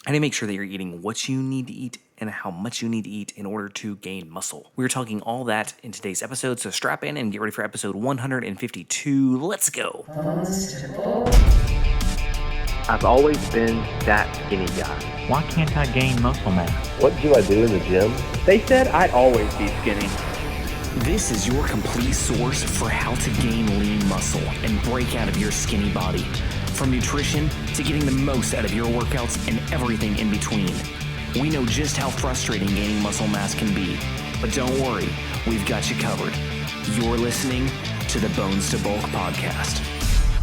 how do you make sure that you're eating what you need to eat and how much you need to eat in order to gain muscle. We're talking all that in today's episode, so strap in and get ready for episode 152. Let's go. I've always been that skinny guy. Why can't I gain muscle mass? What do I do in the gym? They said I'd always be skinny. This is your complete source for how to gain lean muscle and break out of your skinny body. From nutrition to getting the most out of your workouts and everything in between. We know just how frustrating gaining muscle mass can be, but don't worry, we've got you covered. You're listening to the Bones to Bulk podcast.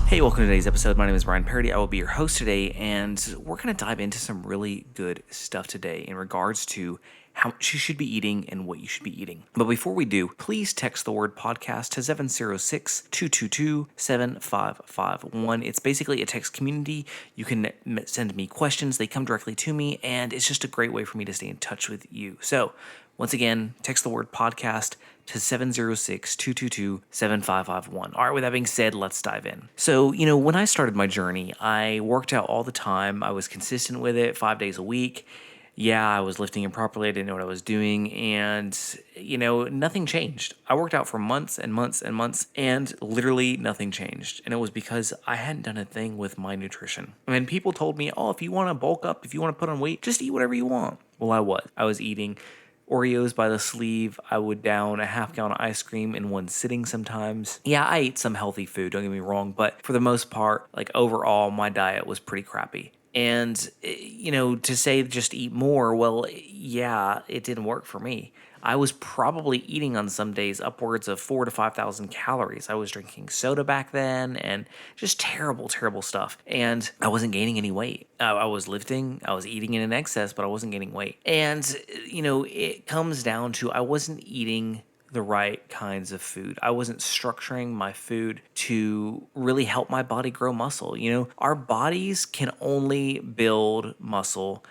Hey, welcome to today's episode. My name is Brian Parody. I will be your host today, and we're going to dive into some really good stuff today in regards to how much you should be eating and what you should be eating. But before we do, please text the word podcast to 706-222-7551. It's basically a text community. You can send me questions. They come directly to me, and it's just a great way for me to stay in touch with you. So once again, text the word podcast to 706-222-7551. All right, with that being said, let's dive in. So, when I started my journey, I worked out all the time. I was consistent with it 5 days a week. Yeah, I was lifting improperly. I didn't know what I was doing. And, nothing changed. I worked out for months and months and months, and literally nothing changed. And it was because I hadn't done a thing with my nutrition. I mean, people told me, oh, if you want to bulk up, if you want to put on weight, just eat whatever you want. Well, I was eating Oreos by the sleeve. I would down a half-gallon of ice cream in one sitting sometimes. Yeah, I ate some healthy food, don't get me wrong, but for the most part, overall, my diet was pretty crappy. And, to say just eat more, well, yeah, it didn't work for me. I was probably eating on some days upwards of 4,000 to 5,000 calories. I was drinking soda back then and just terrible, terrible stuff. And I wasn't gaining any weight. I was lifting, I was eating in excess, but I wasn't gaining weight. And, it comes down to I wasn't eating the right kinds of food. I wasn't structuring my food to really help my body grow muscle. Our bodies can only build muscle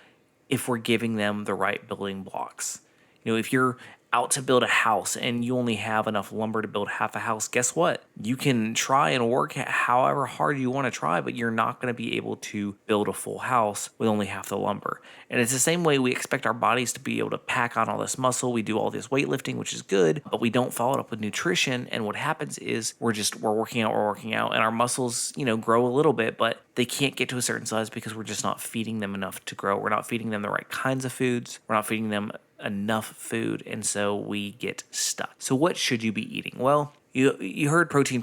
if we're giving them the right building blocks. If you're out to build a house and you only have enough lumber to build half a house, guess what? You can try and work however hard you want to try, but you're not going to be able to build a full house with only half the lumber. And it's the same way we expect our bodies to be able to pack on all this muscle. We do all this weightlifting, which is good, but we don't follow it up with nutrition. And what happens is we're working out, and our muscles, grow a little bit, but they can't get to a certain size because we're just not feeding them enough to grow. We're not feeding them the right kinds of foods. We're not feeding them enough food, and so we get stuck. So what should you be eating? Well, you heard protein,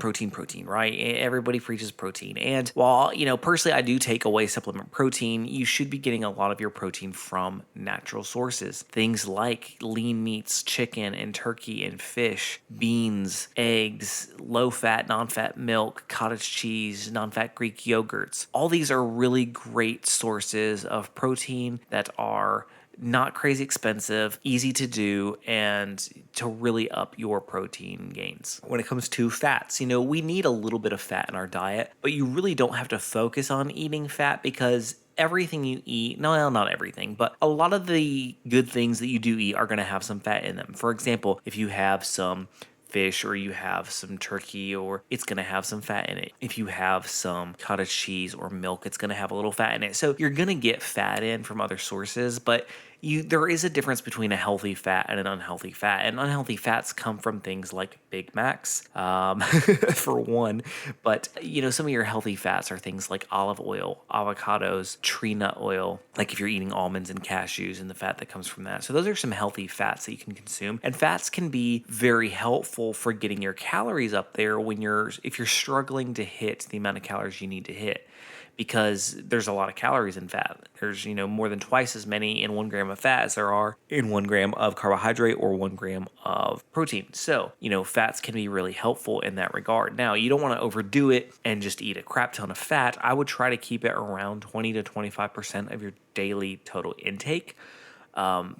right? Everybody preaches protein. And while, personally I do take away supplement protein, you should be getting a lot of your protein from natural sources. Things like lean meats, chicken and turkey and fish, beans, eggs, low-fat, non-fat milk, cottage cheese, non-fat Greek yogurts. All these are really great sources of protein that are not crazy expensive, easy to do, and to really up your protein gains. When it comes to fats, we need a little bit of fat in our diet, but you really don't have to focus on eating fat because everything you eat, no, not everything, but a lot of the good things that you do eat are going to have some fat in them. For example, if you have some fish or you have some turkey, or it's going to have some fat in it. If you have some cottage cheese or milk, it's going to have a little fat in it. So you're going to get fat in from other sources, but there is a difference between a healthy fat and an unhealthy fat. And unhealthy fats come from things like Big Macs, for one. But, some of your healthy fats are things like olive oil, avocados, tree nut oil, like if you're eating almonds and cashews and the fat that comes from that. So those are some healthy fats that you can consume. And fats can be very helpful for getting your calories up there if you're struggling to hit the amount of calories you need to hit. Because there's a lot of calories in fat. There's, more than twice as many in 1 gram of fat as there are in 1 gram of carbohydrate or 1 gram of protein. So, fats can be really helpful in that regard. Now, you don't want to overdo it and just eat a crap ton of fat. I would try to keep it around 20 to 25% of your daily total intake.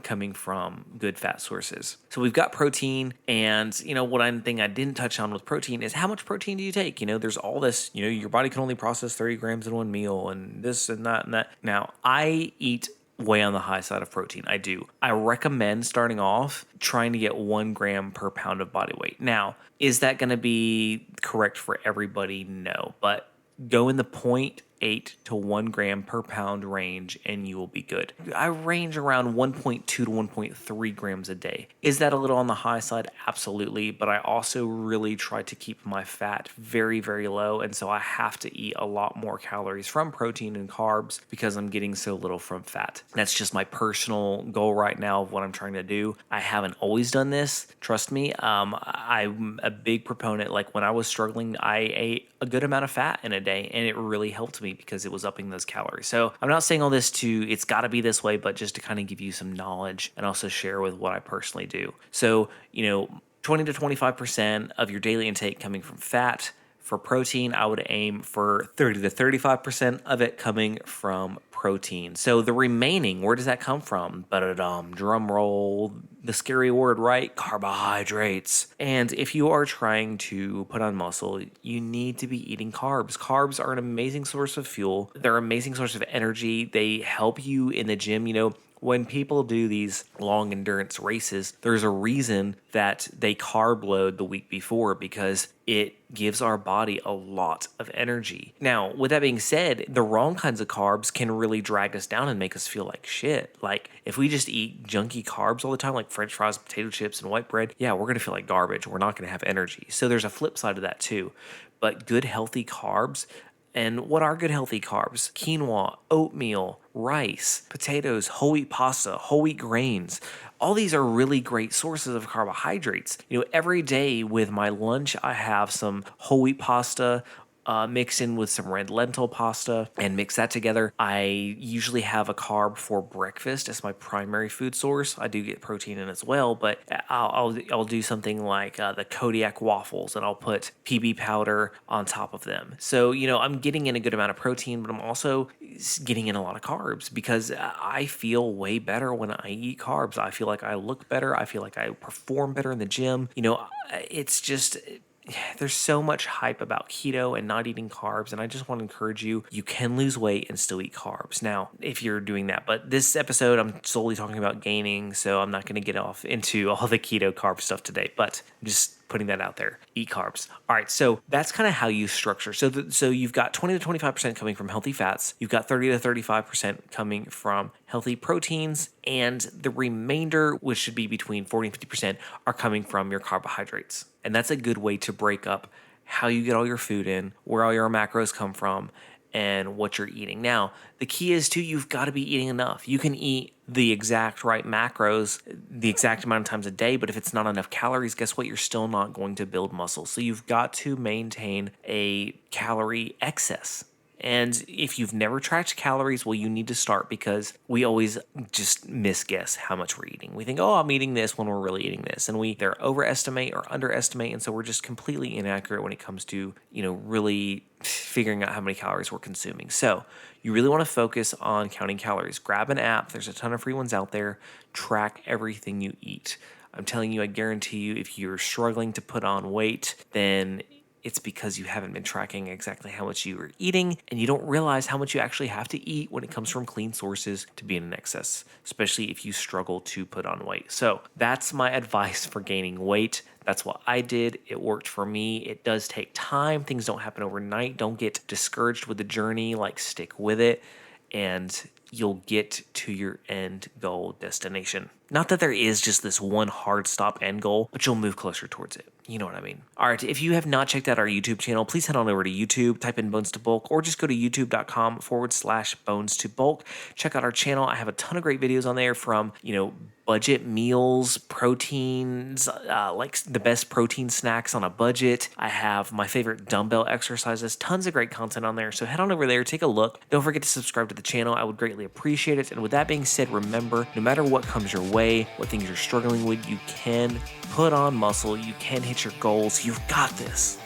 Coming from good fat sources. So we've got protein, and one thing I didn't touch on with protein is how much protein do you take? There's all this, your body can only process 30 grams in one meal and this and that and that. Now, I eat way on the high side of protein. I do. I recommend starting off trying to get 1 gram per pound of body weight. Now, is that going to be correct for everybody? No, but go in the 0.5 0.8 to 1 gram per pound range, and you will be good. I range around 1.2 to 1.3 grams a day. Is that a little on the high side? Absolutely, but I also really try to keep my fat very, very low, and so I have to eat a lot more calories from protein and carbs because I'm getting so little from fat. That's just my personal goal right now of what I'm trying to do. I haven't always done this, trust me. I'm a big proponent. Like when I was struggling, I ate a good amount of fat in a day, and it really helped me because it was upping those calories. So I'm not saying all this it's got to be this way, but just to kind of give you some knowledge and also share with what I personally do. So, 20 to 25% of your daily intake coming from fat. For protein, I would aim for 30 to 35% of it coming from protein. So the remaining, where does that come from? Ba-da-dum, drum roll, the scary word, right? Carbohydrates. And if you are trying to put on muscle, you need to be eating carbs. Carbs are an amazing source of fuel. They're an amazing source of energy. They help you in the gym. When people do these long endurance races, there's a reason that they carb load the week before because it gives our body a lot of energy. Now, with that being said, the wrong kinds of carbs can really drag us down and make us feel like shit. Like if we just eat junky carbs all the time, like French fries, potato chips, and white bread, yeah, we're going to feel like garbage. We're not going to have energy. So there's a flip side of that too. But good, healthy carbs. And what are good healthy carbs? Quinoa, oatmeal, rice, potatoes, whole wheat pasta, whole wheat grains. All these are really great sources of carbohydrates. Every day with my lunch, I have some whole wheat pasta mix in with some red lentil pasta and mix that together. I usually have a carb for breakfast as my primary food source. I do get protein in as well, but I'll do something like the Kodiak waffles, and I'll put PB powder on top of them. So, I'm getting in a good amount of protein, but I'm also getting in a lot of carbs because I feel way better when I eat carbs. I feel like I look better. I feel like I perform better in the gym. It's just... There's so much hype about keto and not eating carbs, and I just want to encourage you can lose weight and still eat carbs. Now, if you're doing that, but this episode, I'm solely talking about gaining, so I'm not going to get off into all the keto carb stuff today, but I'm just putting that out there. Eat carbs. All right, so that's kind of how you structure. So you've got 20 to 25% coming from healthy fats. You've got 30 to 35% coming from healthy proteins, and the remainder, which should be between 40 and 50%, are coming from your carbohydrates. And that's a good way to break up how you get all your food in, where all your macros come from, and what you're eating. Now, the key is too, you've got to be eating enough. You can eat the exact right macros the exact amount of times a day, but if it's not enough calories, guess what? You're still not going to build muscle. So you've got to maintain a calorie excess. And if you've never tracked calories, well, you need to start because we always just misguess how much we're eating. We think, I'm eating this when we're really eating this. And we either overestimate or underestimate. And so we're just completely inaccurate when it comes to, really figuring out how many calories we're consuming. So you really want to focus on counting calories. Grab an app. There's a ton of free ones out there. Track everything you eat. I'm telling you, I guarantee you, if you're struggling to put on weight, then it's because you haven't been tracking exactly how much you are eating, and you don't realize how much you actually have to eat when it comes from clean sources to be in an excess, especially if you struggle to put on weight. So that's my advice for gaining weight. That's what I did. It worked for me. It does take time. Things don't happen overnight. Don't get discouraged with the journey. Stick with it, and you'll get to your end goal destination. Not that there is just this one hard stop end goal, but you'll move closer towards it. You know what I mean? All right, if you have not checked out our YouTube channel, please head on over to YouTube, type in Bones to Bulk, or just go to youtube.com/Bones to Bulk. Check out our channel. I have a ton of great videos on there from, budget meals, proteins, like the best protein snacks on a budget. I have my favorite dumbbell exercises, tons of great content on there. So head on over there, take a look. Don't forget to subscribe to the channel. I would greatly appreciate it. And with that being said, remember, no matter what comes your way, what things you're struggling with, you can put on muscle. You can hit your goals. You've got this.